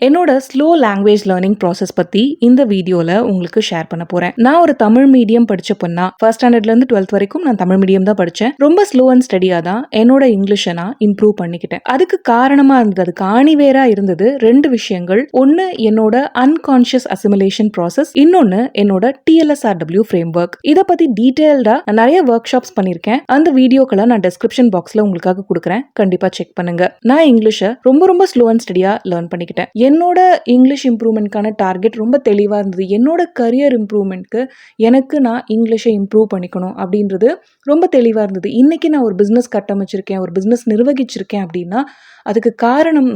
என்னோட slow language learning process பற்றி இந்த வீடியோவில் உங்களுக்கு ஷேர் பண்ண போகிறேன். நான் ஒரு தமிழ் மீடியம் படித்த பொண்ணா. ஃபர்ஸ்ட் ஸ்டாண்டர்ட்லேருந்து 12th வரைக்கும் நான் தமிழ் மீடியம் தான் படித்தேன். ரொம்ப ஸ்லோ அண்ட் ஸ்டடியாக தான் என்னோட இங்கிலீஷை நான் இம்ப்ரூவ் பண்ணிக்கிட்டேன். அதுக்கு காரணமாக இருந்தது, அதுக்கு ஆணிவேராக இருந்தது ரெண்டு விஷயங்கள். ஒன்று என்னோட அன்கான்ஷியஸ் அசிமுலேஷன் ப்ராசஸ், இன்னொன்று என்னோட TLSRW ஃப்ரேம் ஒர்க். இதை பற்றி டீட்டெயில்டாக நான் நிறைய ஒர்க் ஷாப்ஸ் பண்ணியிருக்கேன். அந்த வீடியோக்களை நான் டிஸ்கிரிப்ஷன் பாக்ஸில் உங்களுக்காக கொடுக்குறேன், கண்டிப்பாக செக் பண்ணுங்க. நான் இங்கிலீஷை ரொம்ப ஸ்லோ அண்ட் ஸ்டடியாக லேர்ன் பண்ணிக்கிட்டேன். என்னோட இங்கிலீஷ் இம்ப்ரூவ்மெண்ட்கான டார்கெட் ரொம்ப தெளிவாக இருந்தது. என்னோட கரியர் இம்ப்ரூவ்மெண்ட்க்கு எனக்கு நான் இங்கிலீஷை இம்ப்ரூவ் பண்ணிக்கணும் அப்படின்றது ரொம்ப தெளிவாக இருந்தது. இன்னைக்கு நான் ஒரு பிஸ்னஸ் கட்டமைச்சிருக்கேன், ஒரு பிஸ்னஸ் நிர்வகிச்சிருக்கேன் அப்படின்னா அதுக்கு காரணம்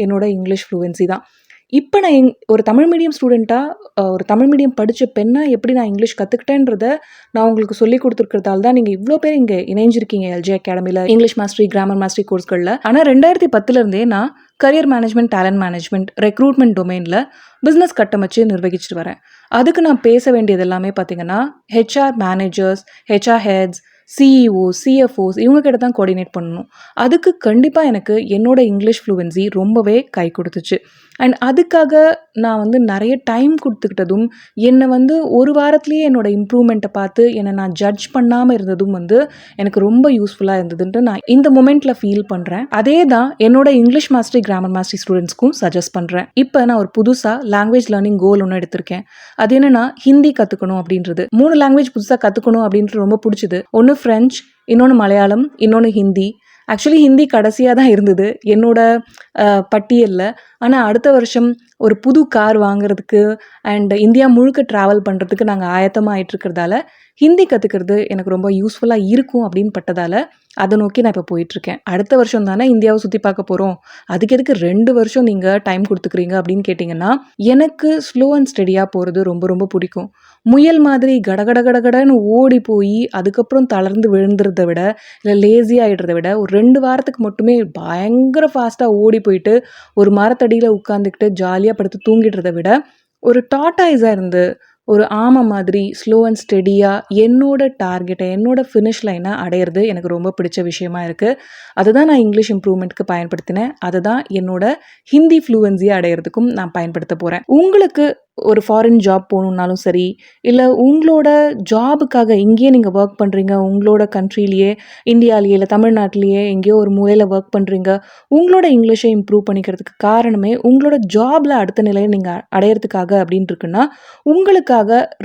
என்னோட இங்கிலீஷ் ஃப்ளூவன்சி தான். இப்போ நான் ஒரு தமிழ் மீடியம் ஸ்டூடெண்ட்டாக, ஒரு தமிழ் மீடியம் படித்த பெண்ணா எப்படி நான் இங்கிலீஷ் கற்றுக்கிட்டேன்றத நான் உங்களுக்கு சொல்லி கொடுத்துருக்கிறதால தான் நீங்கள் இவ்வளோ பேர் இங்கே இணைஞ்சிருக்கீங்க LJ அகாடமியில் இங்கிலீஷ் மாஸ்டரி, கிராமர் மாஸ்டரி கோர்ஸ்களில். ஆனால் 2010 நான் career management, talent management, recruitment டொமைனில் பிஸ்னஸ் கட்டமைச்சு நிர்வகிச்சுட்டு வரேன். அதுக்கு நான் பேச வேண்டியது எல்லாமே பார்த்தீங்கன்னா HR managers, HR heads, CEOs, CFOs இவங்க கிட்ட தான் கோஆர்டினேட் பண்ணணும். அதுக்கு கண்டிப்பாக எனக்கு என்னோட இங்கிலீஷ் ஃப்ளூவன்சி ரொம்பவே கை கொடுத்துச்சு. அண்ட் அதுக்காக நான் நிறைய டைம் கொடுத்துக்கிட்டதும், என்னை ஒரு வாரத்துலேயே என்னோட இம்ப்ரூவ்மெண்ட்டை பார்த்து என்னை நான் ஜட்ஜ் பண்ணாமல் இருந்ததும் எனக்கு ரொம்ப யூஸ்ஃபுல்லாக இருந்ததுன்ட்டு நான் இந்த மொமெண்ட்டில் ஃபீல் பண்ணுறேன். அதே தான் என்னோட இங்கிலீஷ் மாஸ்டரி, கிராமர் மாஸ்டரி ஸ்டூடெண்ட்ஸ்க்கும் சஜஸ்ட் பண்ணுறேன். இப்போ நான் ஒரு புதுசாக லாங்குவேஜ் லேர்னிங் கோல் ஒன்று எடுத்திருக்கேன். அது என்னென்னா ஹிந்தி கற்றுக்கணும் அப்படின்றது. 3 லாங்குவேஜ் புதுசாக கற்றுக்கணும் அப்படின்றது ரொம்ப பிடிச்சிது. ஒன்று ஃப்ரெஞ்ச், இன்னொன்று மலையாளம், இன்னொன்று ஹிந்தி. ஆக்சுவலி ஹிந்தி கடைசியாக தான் இருந்தது என்னோட பட்டியலில். ஆனால் அடுத்த வருஷம் ஒரு புது கார் வாங்குறதுக்கு அண்ட் இந்தியா முழுக்க ட்ராவல் பண்ணுறதுக்கு நாங்கள் ஆயத்தமாக ஆகிட்டுருக்கிறதால ஹிந்தி கற்றுக்கிறது எனக்கு ரொம்ப யூஸ்ஃபுல்லாக இருக்கும் அப்படின்னு பட்டதால் அதை நோக்கி நான் இப்போ போயிட்டுருக்கேன். அடுத்த வருஷம் தானே இந்தியாவை சுற்றி பார்க்க போகிறோம், அதுக்கு எதுக்கு 2 வருஷம் நீங்கள் டைம் கொடுத்துக்கிறீங்க அப்படின்னு கேட்டிங்கன்னா, எனக்கு ஸ்லோ அண்ட் ஸ்டடியாக போகிறது ரொம்ப பிடிக்கும். முயல் மாதிரி கடகடன்னு ஓடி போய் அதுக்கப்புறம் தளர்ந்து விழுந்துறதை விட, இல்லை லேசி ஆகிடுறத விட, ஒரு 2 வாரத்துக்கு மட்டுமே பயங்கர ஃபாஸ்ட்டாக ஓடி போயிட்டு ஒரு மரத்தடியில் உட்காந்துக்கிட்டு ஜாலியாக படுத்து தூங்கிடுறத விட, ஒரு டாட்டாய்ஸாக இருந்து ஒரு ஆமை மாதிரி ஸ்லோ அண்ட் ஸ்டெடியாக என்னோட டார்கெட்டை, என்னோட ஃபினிஷ் லைனை அடையிறது எனக்கு ரொம்ப பிடிச்ச விஷயமா இருக்குது. அதுதான் நான் இங்கிலீஷ் இம்ப்ரூவ்மெண்ட்க்கு பயன்படுத்தினேன். அதுதான் என்னோட ஹிந்தி ஃப்ளூவன்சியை அடையிறதுக்கும் நான் பயன்படுத்த போகிறேன். உங்களுக்கு ஒரு ஃபாரின் ஜாப் போகணுன்னாலும் சரி, இல்லை உங்களோட ஜாபுக்காக இங்கேயே நீங்கள் ஒர்க் பண்ணுறீங்க, உங்களோட கண்ட்ரிலேயே, இந்தியாவிலேயே இல்லை தமிழ்நாட்டிலேயே எங்கேயோ ஒரு மூலையில் ஒர்க் பண்ணுறீங்க, உங்களோட இங்கிலீஷை இம்ப்ரூவ் பண்ணிக்கிறதுக்கு காரணமே உங்களோட ஜாபில் அடுத்த நிலையை நீங்கள் அடையிறதுக்காக அப்படின்னு இருக்குன்னா, உங்களுக்காக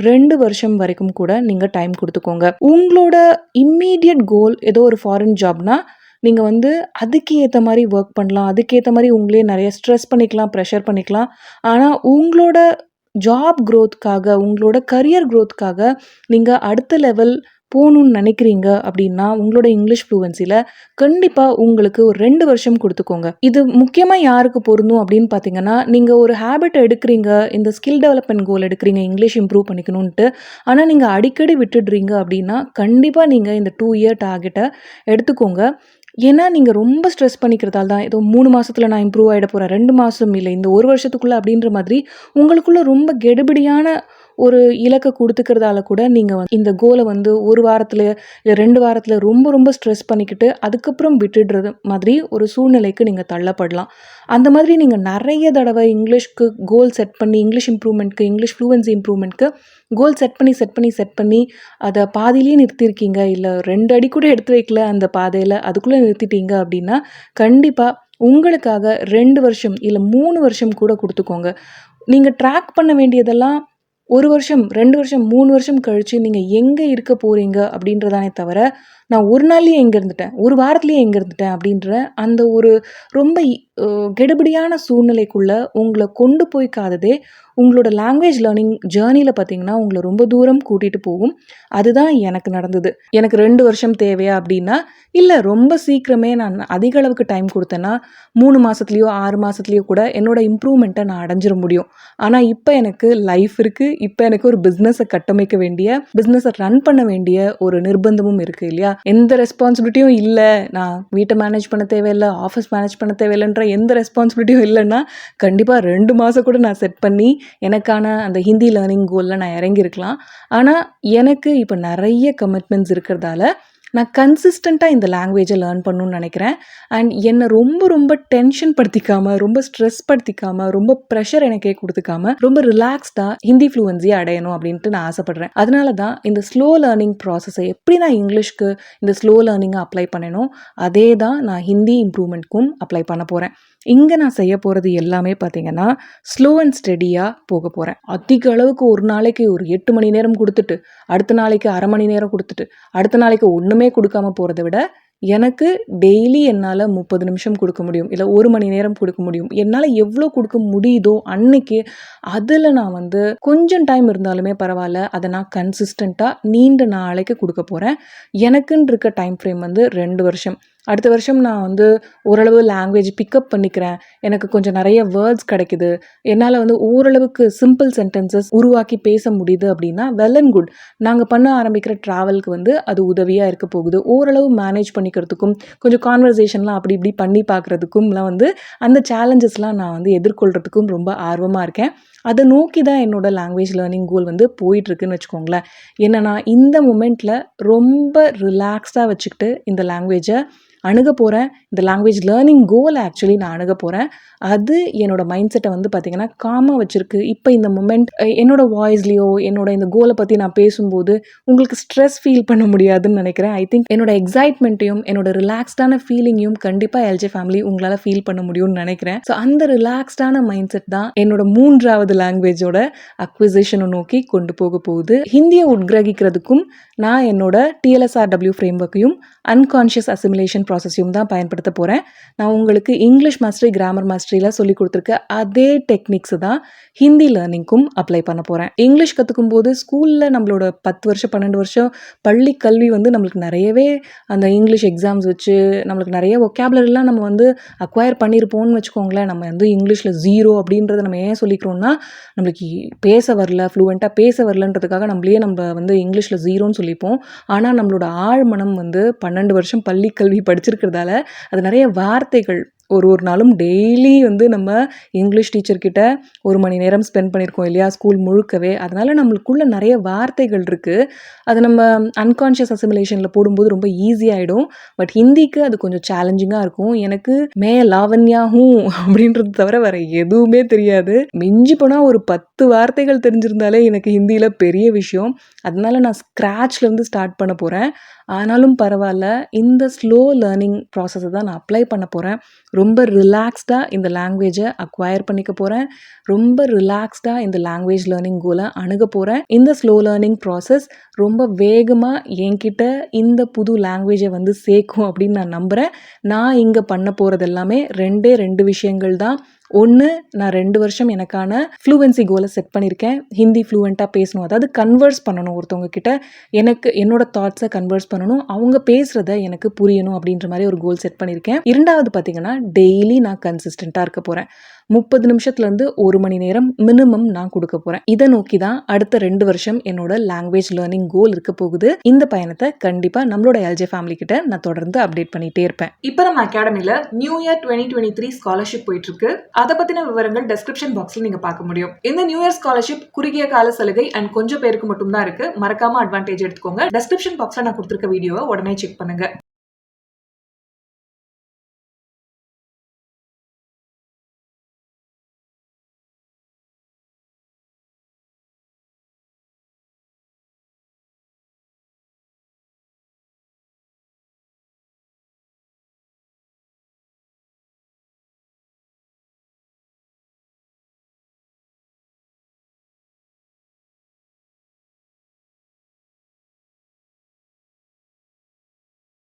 2 வருஷம் வரைக்கும் கூட நீங்கள் டைம் கொடுத்துக்கோங்க. உங்களோட இம்மீடியட் கோல் ஏதோ ஒரு ஃபாரின் ஜாப்னா நீங்கள் அதுக்கு ஏற்ற மாதிரி ஒர்க் பண்ணலாம், அதுக்கேற்ற மாதிரி உங்களே நிறைய ஸ்ட்ரெஸ் பண்ணிக்கலாம், ப்ரெஷர் பண்ணிக்கலாம். ஆனால் உங்களோட ஜாப் க்ரோத்துக்காக, உங்களோட கரியர் க்ரோத்துக்காக நீங்கள் அடுத்த லெவல் போகணுன்னு நினைக்கிறீங்க அப்படின்னா உங்களோட இங்கிலீஷ் ஃப்ளூவன்சியில் கண்டிப்பாக உங்களுக்கு ஒரு 2 வருஷம் கொடுத்துக்கோங்க. இது முக்கியமாக யாருக்கு பொருந்தும் அப்படின்னு பார்த்தீங்கன்னா, நீங்கள் ஒரு ஹேபிட் எடுக்கிறீங்க, இந்த ஸ்கில் டெவலப்மெண்ட் கோல் எடுக்கிறீங்க இங்கிலீஷ் இம்ப்ரூவ் பண்ணிக்கணுன்ட்டு, ஆனால் நீங்கள் அடிக்கடி விட்டுடுறீங்க அப்படின்னா கண்டிப்பாக நீங்கள் இந்த 2 இயர் டார்கெட்டை எடுத்துக்கோங்க. ஏன்னா நீங்கள் ரொம்ப ஸ்ட்ரெஸ் பண்ணிக்கிறதால தான் ஏதோ 3 மாதத்தில் நான் இம்ப்ரூவ் ஆகிட போகிறேன், 2 மாதம் இல்லை இந்த 1 வருஷத்துக்குள்ளே அப்படின்ற மாதிரி உங்களுக்குள்ளே ரொம்ப கெடுபிடியான ஒரு இலக்கை கொடுத்துக்கிறதால கூட நீங்கள் இந்த கோலை 1 வாரத்தில் இல்லை 2 வாரத்தில் ரொம்ப ஸ்ட்ரெஸ் பண்ணிக்கிட்டு அதுக்கப்புறம் விட்டுடுறது மாதிரி ஒரு சூழ்நிலைக்கு நீங்கள் தள்ளப்படலாம். அந்த மாதிரி நீங்கள் நிறைய தடவை இங்கிலீஷ்க்கு கோல் செட் பண்ணி, இங்கிலீஷ் இம்ப்ரூவ்மெண்ட்க்கு, இங்கிலீஷ் ஃப்ளூவன்சி இம்ப்ரூவ்மெண்ட்க்கு கோல் செட் பண்ணி அதை பாதியிலேயே நிறுத்திருக்கீங்க, இல்லை 2 அடி கூட எடுத்து வைக்கல அந்த பாதையில், அதுக்குள்ளே நிறுத்திட்டீங்க அப்படின்னா கண்டிப்பாக உங்களுக்காக 2 வருஷம் இல்லை 3 வருஷம் கூட கொடுத்துக்கோங்க. நீங்கள் ட்ராக் பண்ண வேண்டியதெல்லாம் 1 வருஷம், 2 வருஷம், 3 வருஷம் கழித்து நீங்கள் எங்கே இருக்க போகிறீங்க அப்படின்றதானே தவிர, நான் ஒரு நாள்லேயே எங்கே இருந்துட்டேன், ஒரு வாரத்துலேயே எங்கே இருந்துட்டேன் அப்படின்ற அந்த ஒரு ரொம்ப கெடுபிடியான சூழ்நிலைக்குள்ளே உங்களை கொண்டு போய்க்காததே உங்களோட லாங்குவேஜ் லேர்னிங் ஜேர்னியில் பார்த்தீங்கன்னா உங்களை ரொம்ப தூரம் கூட்டிகிட்டு போகும். அதுதான் எனக்கு நடந்தது. எனக்கு 2 வருஷம் தேவையா அப்படின்னா இல்லை, ரொம்ப சீக்கிரமே நான் அதிக அளவுக்கு டைம் கொடுத்தேன்னா 3 மாதத்துலேயோ 6 மாதத்துலேயோ கூட என்னோட இம்ப்ரூவ்மெண்ட்டை நான் அடைஞ்சிட முடியும். ஆனால் இப்போ எனக்கு லைஃப் இருக்குது, இப்போ எனக்கு ஒரு பிஸ்னஸை கட்டமைக்க வேண்டிய, பிஸ்னஸை ரன் பண்ண வேண்டிய ஒரு நிர்பந்தமும் இருக்குது இல்லையா. எந்த ரெஸ்பான்சிபிலிட்டியும் இல்லை, நான் வீட்டை மேனேஜ் பண்ண தேவையில்லை, ஆஃபீஸ் மேனேஜ் பண்ண தேவையில்லைன்ற எந்த ரெஸ்பான்சிபிலிட்டியும் இல்லைன்னா கண்டிப்பாக 2 மாதம் கூட நான் செட் பண்ணி எனக்கான அந்த ஹிந்தி லேர்னிங் கோலில் நான் இறங்கியிருக்கலாம். ஆனால் எனக்கு இப்போ நிறைய கமிட்மெண்ட்ஸ் இருக்கிறதால நான் கன்சிஸ்டண்ட்டாக இந்த லாங்குவேஜை லேர்ன் பண்ணணும்னு நினைக்கிறேன். அண்ட் என்னை ரொம்ப ரொம்ப டென்ஷன் படுத்திக்காமல், ரொம்ப ஸ்ட்ரெஸ் படுத்திக்காமல், ரொம்ப ப்ரெஷர் எனக்கே கொடுத்துக்காம, ரொம்ப ரிலாக்ஸ்டாக ஹிந்தி ஃப்ளூவன்சியை அடையணும் அப்படின்ட்டு நான் ஆசைப்படுறேன். அதனால தான் இந்த ஸ்லோ லேர்னிங் ப்ராசஸை எப்படி நான் இங்கிலீஷ்க்கு இந்த ஸ்லோ லேர்னிங்கை அப்ளை பண்ணணும், அதே தான் நான் ஹிந்தி இம்ப்ரூவ்மெண்ட்க்கும் அப்ளை பண்ண போகிறேன். இங்கே நான் செய்ய போகிறது எல்லாமே பார்த்தீங்கன்னா ஸ்லோ அண்ட் ஸ்டெடியாக போக போகிறேன். அதிக அளவுக்கு ஒரு நாளைக்கு ஒரு 8 மணி நேரம் கொடுத்துட்டு, அடுத்த நாளைக்கு அரை மணி நேரம் கொடுத்துட்டு, அடுத்த நாளைக்கு ஒன்றுமே கொடுக்காம போகிறத விட, எனக்கு டெய்லி என்னால் 30 நிமிஷம் கொடுக்க முடியும், இல்லை 1 மணி நேரம் கொடுக்க முடியும், என்னால் எவ்வளோ கொடுக்க முடியுதோ அன்னைக்கு அதில் நான் வந்து கொஞ்சம் டைம் இருந்தாலுமே பரவாயில்ல, அதை நான் கன்சிஸ்டண்ட்டாக நீண்ட நாளைக்கு கொடுக்க போகிறேன். எனக்குன்னு இருக்க டைம் ஃப்ரேம் வந்து 2 வருஷம். அடுத்த வருஷம் நான் வந்து ஓரளவு லாங்குவேஜ் பிக்கப் பண்ணிக்கிறேன், எனக்கு கொஞ்சம் நிறைய வேர்ட்ஸ் கிடைக்குது, என்னால் வந்து ஓரளவுக்கு சிம்பிள் சென்டென்சஸ் உருவாக்கி பேச முடியுது அப்படின்னா வெல் அண்ட் குட். நாங்கள் பண்ண ஆரம்பிக்கிற ட்ராவலுக்கு வந்து அது உதவியாக இருக்க போகுது. ஓரளவு மேனேஜ் பண்ணிக்கிறதுக்கும், கொஞ்சம் கான்வர்சேஷன்லாம் அப்படி இப்படி பண்ணி பார்க்குறதுக்கும்லாம் வந்து அந்த சேலஞ்சஸ்லாம் நான் வந்து எதிர்கொள்கிறதுக்கும் ரொம்ப ஆர்வமாக இருக்கேன். அதை நோக்கி தான் என்னோட லாங்குவேஜ் லேர்னிங் கோல் வந்து போயிட்டுருக்குன்னு வச்சுக்கோங்களேன். என்னன்னா இந்த மொமெண்ட்டில் ரொம்ப ரிலாக்ஸ்டாக வச்சுக்கிட்டு இந்த லாங்குவேஜை அணுக போகிறேன். இந்த லாங்குவேஜ் லேர்னிங் கோலை ஆக்சுவலி நான் அணுக போகிறேன். அது என்னோட மைண்ட் செட்டை வந்து பார்த்திங்கன்னா காமாக வச்சுருக்கு. இப்போ இந்த மொமெண்ட் என்னோட வாய்ஸ்லேயோ என்னோட இந்த கோலை பற்றி நான் பேசும்போது உங்களுக்கு ஸ்ட்ரெஸ் ஃபீல் பண்ண முடியாதுன்னு நினைக்கிறேன். ஐ திங்க் என்னோட எக்ஸைட்மெண்ட்டையும் என்னோட ரிலாக்ஸ்டான ஃபீலிங்கையும் கண்டிப்பாக எல்ஜே ஃபேமிலி உங்களால் ஃபீல் பண்ண முடியும்னு நினைக்கிறேன். ஸோ அந்த ரிலாக்ஸ்டான மைண்ட் செட் தான் என்னோட 3வது லாங்குவேஜோட அக்விசிஷனை நோக்கி கொண்டு போக போகுது. ஹிந்தியை உட்கிரகிக்கிறதுக்கும் நான் என்னோட TLSRW ஃப்ரேம்வொர்க்கையும் அன்கான்ஷியஸ் அசிமுலேஷன் ப்ராசஸையும் தான் பயன்படுத்த போகிறேன். நான் உங்களுக்கு இங்கிலீஷ் மாஸ்டரி, கிராமர் மாஸ்டரியில் சொல்லி கொடுத்துருக்க அதே டெக்னிக்ஸை தான் ஹிந்தி லேர்னிங்க்கும் அப்ளை பண்ண போகிறேன். இங்கிலீஷ் கற்றுக்கும் போது ஸ்கூலில் நம்மளோட 10 வருஷம் 12 வருஷம் பள்ளி கல்வி வந்து நம்மளுக்கு நிறையவே அந்த இங்கிலீஷ் எக்ஸாம்ஸ் வச்சு நம்மளுக்கு நிறைய ஒகேபுலரிலாம் நம்ம வந்து அக்வயர் பண்ணியிருப்போம்னு வச்சுக்கோங்களேன். நம்ம வந்து இங்கிலீஷில் 0 அப்படின்றத நம்ம ஏன் சொல்லிக்கிறோம்னா, நம்மளுக்கு பேச வரல, ஃப்ளூவெண்ட்டாக பேச வரலன்றதுக்காக நம்ம வந்து இங்கிலீஷில் 0ன்னு சொல்லிப்போம். ஆனால் நம்மளோட ஆழ்மனம் வந்து 12 வருஷம் பள்ளி கல்வி படிச்சிருக்கிறதால அது நிறைய வார்த்தைகள் ஒரு நாளும் டெய்லி வந்து நம்ம இங்கிலீஷ் டீச்சர்கிட்ட 1 மணி நேரம் ஸ்பெண்ட் பண்ணியிருக்கோம் இல்லையா, ஸ்கூல் முழுக்கவே. அதனால் நம்மளுக்குள்ள நிறைய வார்த்தைகள் இருக்குது. அது நம்ம அன்கான்ஷியஸ் அசிமுலேஷனில் போடும்போது ரொம்ப ஈஸியாகிடும். பட் ஹிந்திக்கு அது கொஞ்சம் சேலஞ்சிங்காக இருக்கும். எனக்கு லாவண்யா அப்படின்றது தவிர வேறு எதுவுமே தெரியாது. மிஞ்சி போனால் ஒரு 10 வார்த்தைகள் தெரிஞ்சிருந்தாலே எனக்கு ஹிந்தியில் பெரிய விஷயம். அதனால நான் ஸ்க்ராட்ச்லேருந்து ஸ்டார்ட் பண்ண போகிறேன். ஆனாலும் பரவாயில்ல, இந்த ஸ்லோ லேர்னிங் ப்ராசஸை தான் நான் அப்ளை பண்ண போகிறேன். ரொம்ப ரிலாக்ஸ்டாக இந்த லாங்குவேஜை அக்வயர் பண்ணிக்க போகிறேன். ரொம்ப ரிலாக்ஸ்டாக இந்த லாங்குவேஜ் லேர்னிங் கோலை அணுக போகிறேன். இந்த ஸ்லோ லேர்னிங் ப்ராசஸ் ரொம்ப வேகமாக என்கிட்ட இந்த புது லாங்குவேஜை வந்து சேர்க்கும் அப்படின்னு நான் நம்புகிறேன். நான் இங்கே பண்ண போகிறது எல்லாமே 2 விஷயங்கள் தான். ஒன்று, நான் 2 வருஷம் எனக்கான ஃப்ளூவன்சி கோலை செட் பண்ணியிருக்கேன். ஹிந்தி ஃப்ளூவெண்ட்டாக பேசணும், அதாவது கன்வர்ஸ் பண்ணணும் ஒருத்தவங்க கிட்ட. எனக்கு என்னோட தாட்ஸை கன்வர்ஸ் பண்ணணும், அவங்க பேசுகிறத எனக்கு புரியணும் அப்படின்ற மாதிரி ஒரு கோல் செட் பண்ணியிருக்கேன். 2வது பார்த்தீங்கன்னா, டெய்லி நான் கன்சிஸ்டண்ட்டாக இருக்க போகிறேன். 30 நிமிஷத்துலேருந்து 1 மணி நேரம் மினிமம் நான் கொடுக்க போகிறேன். இதை நோக்கி தான் அடுத்த 2 வருஷம் என்னோட லாங்குவேஜ் லேர்னிங் கோல் இருக்க போகுது. இந்த பயணத்தை கண்டிப்பாக நம்மளோட எல்ஜே ஃபேமிலி கிட்ட நான் தொடர்ந்து அப்டேட் பண்ணிகிட்டே இருப்பேன். இப்போ நம்ம அகாடமியில் நியூ இயர் 2023 ஸ்காலர்ஷிப் போயிட்டு இருக்கு. அதை பற்றின விவரங்கள் டெஸ்கிரிப்ஷன் பாக்ஸில் நீங்கள் பார்க்க முடியும். இந்த நியூ இயர் ஸ்காலர்ஷிப் குறுகிய கால சலுகை அண்ட் கொஞ்சம் பேருக்கு மட்டும் தான் இருக்கு. மறக்காம அட்வான்டேஜ் எடுத்துக்கோங்க. டெஸ்கிரிப்ஷன் பாக்ஸில் நான் கொடுத்துருக்க வீடியோவை உடனே செக் பண்ணுங்க.